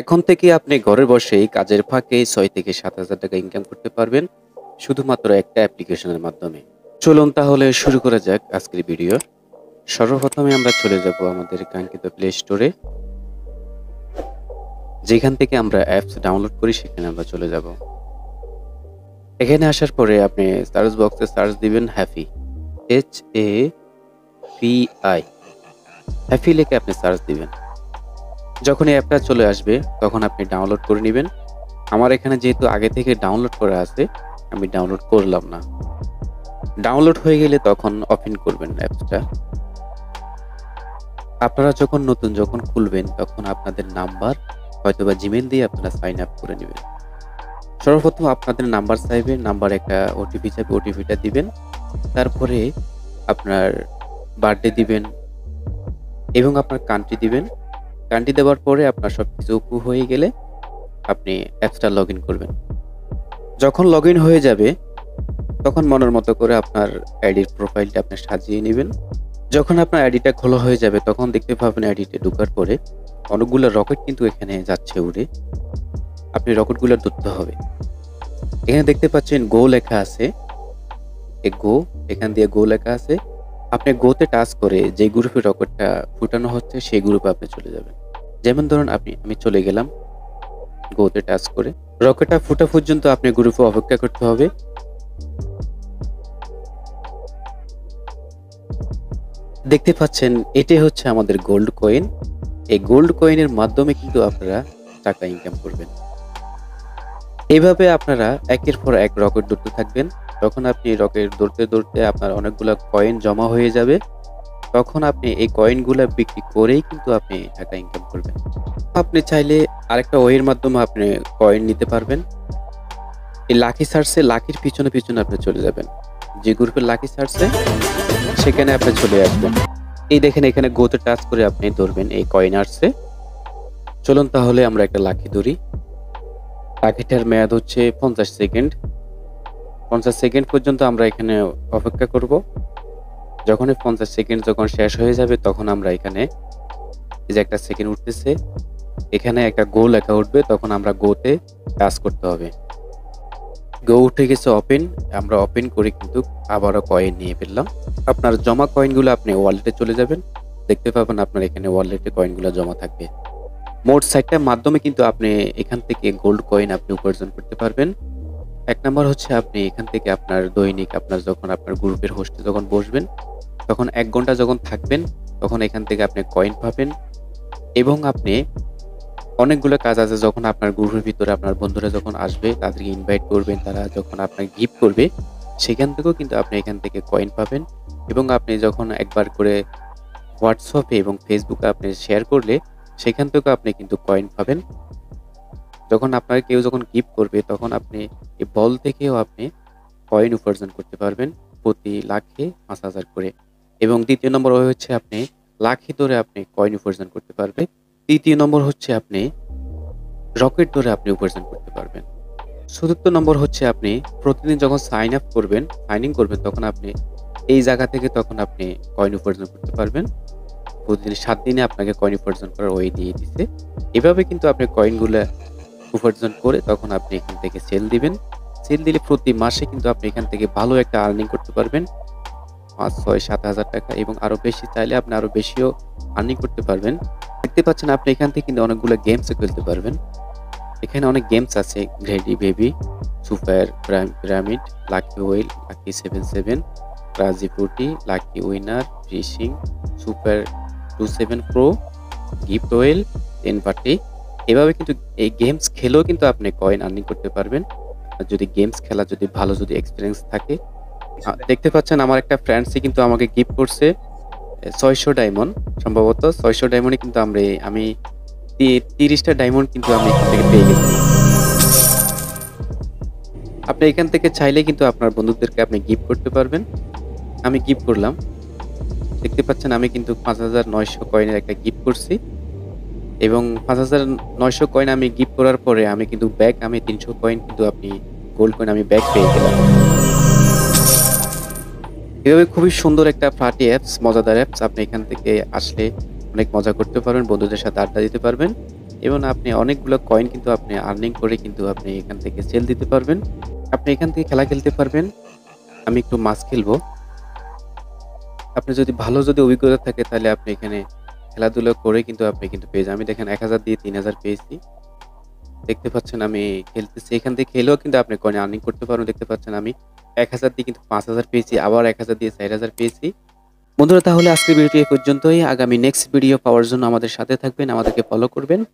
এখন থেকে আপনি ঘরে বসেই কাজের ফাঁকে ৬ থেকে ৭,০০০ টাকা ইনকাম করতে পারবেন শুধুমাত্র একটা অ্যাপ্লিকেশনের মাধ্যমে। চলুন তাহলে শুরু করা যাক আজকের ভিডিও। সর্বপ্রথমে আমরা চলে যাব আমাদের কাঙ্ক্ষিত প্লে স্টোরে। যেখান থেকে আমরা অ্যাপস ডাউনলোড করি সেখানে আমরা চলে যাব। এখানে আসার পরে আপনি সার্চ বক্সে সার্চ দিবেন হ্যাফি, HAPI, হ্যাফি লিখে আপনি সার্চ দিবেন। যখন এই অ্যাপটা চলে আসবে তখন আপনি ডাউনলোড করে নেবেন। আমার এখানে যেহেতু আগে থেকে ডাউনলোড করা আছে, আমি ডাউনলোড করলাম না। ডাউনলোড হয়ে গেলে তখন ওপেন করবেন অ্যাপসটা। আপনারা যখন খুলবেন তখন আপনাদের নাম্বার হয়তোবা জিমেইল দিয়ে আপনারা সাইন আপ করে নেবেন। সর্বপ্রথম আপনাদের নাম্বার চাইবে, নাম্বার একটা ওটিপি চাইবে, ওটিপিটা দিবেন। তারপরে আপনার বার্থডে দিবেন এবং আপনার কান্ট্রি দিবেন। কান্ট্রি দেওয়ার পরে আপনার সবকিছু ওকে হয়ে গেলে আপনি অ্যাপসটা লগ ইন করবেন। যখন লগ ইন হয়ে যাবে তখন মনের মতো করে আপনার আইডির প্রোফাইলটা আপনি সাজিয়ে নেবেন। যখন আপনার আইডিটা খোলা হয়ে যাবে তখন দেখতে পাবেন আইডিতে ঢোকার পরে অনেকগুলো রকেট কিন্তু এখানে যাচ্ছে উড়ে। আপনি রকেটগুলো ধরতে হবে। এখানে দেখতে পাচ্ছেন গো লেখা আছে, এখান দিয়ে গো লেখা আছে। আপনি গোতে টাচ করে যে গ্রুপে রকেটটা ফুটানো হচ্ছে সেই গ্রুপে আপনি চলে যাবেন। যেমন ধরুন আমি চলে গেলাম গোতে টাচ করে। রকেটটা ফুটা পর্যন্ত আপনি গ্রুপে অপেক্ষা করতে হবে। দেখতে পাচ্ছেন এটাই হচ্ছে আমাদের গোল্ড কয়েন। এই গোল্ড কয়েনের মাধ্যমে কিন্তু আপনারা টাকা ইনকাম করবেন। এইভাবে আপনারা একের পর এক রকেট ধরতে থাকবেন। যখন আপনি রকেট ধরতে আপনার অনেকগুলো কয়েন জমা হয়ে যাবে, তখন আপনি এই কয়েনগুলা বিক্রি করেই কিন্তু আপনি টাকা ইনকাম করবেন। আপনি চাইলে আরেকটা ওয়ের মাধ্যমে আপনি কয়েন নিতে পারবেন। এই লাকি সার্চে লাকির পিছনে আপনি চলে যাবেন। যে গ্রুপের লাকি সার্চে সেখানে আপনি চলে আসবেন। এই দেখেন এখানে গোতে টাচ করে আপনি ধরবেন, এই কয়েন আসছে। চলুন তাহলে আমরা একটা লাকি ধরি। লাকিটার মেয়াদ হচ্ছে 50 সেকেন্ড। 50 সেকেন্ড পর্যন্ত আমরা এখানে অপেক্ষা করব। যখন 50 সেকেন্ড শেষ হয়ে যাবে তখন আমরা এখানে এই যে একটা সেকেন্ড উঠতেছে, এখানে একটা গো লেখা উঠবে, তখন আমরা গোতে টাচ করতে হবে। গো উঠে গেছে ওপেন, আমরা ওপেন করে কিন্তু আবারও কয়েন নিয়ে ফেললাম। আপনার জমা কয়েনগুলো আপনি ওয়ালেটে চলে যাবেন। দেখতে পাবেন আপনার এখানে ওয়ালেটে কয়েনগুলো জমা থাকবে। মোট ৬টা মাধ্যমে কিন্তু আপনি এখান থেকে গোল্ড কয়েন আপনি উপার্জন করতে পারবেন। এক নাম্বার হচ্ছে আপনি এখান থেকে আপনার দৈনিক যখন আপনার গ্রুপের হোস্টে বসবেন, তখন ১ ঘন্টা যখন থাকবেন তখন এখান থেকে আপনি কয়েন পাবেন। এবং আপনি অনেকগুলো কাজ আছে, যখন আপনার গ্রুপের ভিতরে আপনার বন্ধুরা যখন আসবে তাদেরকে ইনভাইট করবেন, তারা যখন আপনাকে গিফট করবে সেখান থেকেও কিন্তু আপনি এখান থেকে কয়েন পাবেন। এবং আপনি যখন একবার করে হোয়াটসঅ্যাপে এবং ফেসবুকে আপনি শেয়ার করলে সেখান থেকেও আপনি কিন্তু কয়েন পাবেন। যখন আপনাকে কেউ গিফট করবে তখন আপনি এই বল থেকেও আপনি কয়েন উপার্জন করতে পারবেন প্রতি লাখে ৫,০০০ করে। এবং দ্বিতীয় নম্বর হচ্ছে আপনি লাখে ধরে আপনি কয়েন উপার্জন করতে পারবেন। তৃতীয় নম্বর হচ্ছে আপনি রকেট ধরে আপনি উপার্জন করতে পারবেন। চতুর্থ নম্বর হচ্ছে আপনি প্রতিদিন যখন সাইন ইন করবেন তখন আপনি এই জায়গা থেকে তখন আপনি কয়েন উপার্জন করতে পারবেন। প্রতিদিন ৭ দিনে আপনাকে কয়েন উপার্জন করার ওয়ে দিয়ে দিছে। এভাবে কিন্তু আপনি কয়েনগুলা উপার্জন করে তখন আপনি এখান থেকে সেল দিবেন। সেল দিলে প্রতি মাসে কিন্তু আপনি এখান থেকে ভালো একটা আর্নিং করতে পারবেন, ৫, ৬, ৭,০০০ টাকা, এবং আরো বেশি চাইলে আপনি আরো বেশিও আর্নিং করতে পারবেন। দেখতে পাচ্ছেন আপনি এখান থেকে কিন্তু অনেকগুলো গেমস খেলতে পারবেন। এখানে অনেক গেমস আছে, greedy baby, super pyramid, lucky wheel, lucky 77, রাজি fruity, lucky winner, fishing, super 27 pro, gift wheel, 10 party. এভাবে কিন্তু এই গেমস খেলেও কিন্তু আপনি কয়েন আর্নিং করতে পারবেন। যদি গেমস খেলা ভালো এক্সপিরিয়েন্স থাকে। দেখতে পাচ্ছেন আমার একটা ফ্রেন্ডসই কিন্তু আমাকে গিফট করছে ৬০০ ডায়মন্ড, সম্ভবত ৬০০ ডায়মন্ডে কিন্তু আমি ৩০টা ডায়মন্ড কিন্তু আমি এখান থেকে পেয়ে গেছি। আপনি এখান থেকে চাইলে কিন্তু আপনার বন্ধুদেরকে আপনি গিফট করতে পারবেন। আমি গিফট করলাম। দেখতে পাচ্ছেন আমি কিন্তু ৫,৯০০ কয়েনের একটা গিফট করছি। এবং ৫,৯০০ কয়েন আমি গিফট করার পরে আমি কিন্তু ৩০০ কয়েন কিন্তু আপনি গোল্ড কয়েন আমি ব্যাক পেয়ে গেলাম। এভাবে খুবই সুন্দর একটা পার্টি অ্যাপস, মজাদার অ্যাপস। আপনি এখান থেকে আসলে অনেক মজা করতে পারবেন, বন্ধুদের সাথে আড্ডা দিতে পারবেন। এবং আপনি অনেকগুলো কয়েন কিন্তু আপনি আর্নিং করে কিন্তু আপনি এখান থেকে সেল দিতে পারবেন। আপনি এখান থেকে খেলা খেলতে পারবেন। আমি একটু মাছ খেলবো। আপনি যদি ভালো অভিজ্ঞতা থাকে তাহলে আপনি এখানে খেলাধুলা করে কিন্তু আপনি কিন্তু পেয়ে যাবেন। আমি দেখেন ১,০০০ দিয়ে ৩,০০০ পেয়েছি। দেখতে পাচ্ছেন আমি খেলতেছি। এখান থেকে খেলেও কিন্তু আপনি কয়েন আর্নিং করতে পারবেন। দেখতে পাচ্ছেন আমি ১,০০০ দিয়ে কিন্তু ৫,০০০ পেয়েছি। আবার ১,০০০ দিয়ে ৪,০০০ পেয়েছি। বন্ধুরা তাহলে আজকের ভিডিওটি এ পর্যন্তই। আগামী নেক্সট ভিডিও পাওয়ার জন্য আমাদের সাথে থাকবেন, আমাদেরকে ফলো করবেন।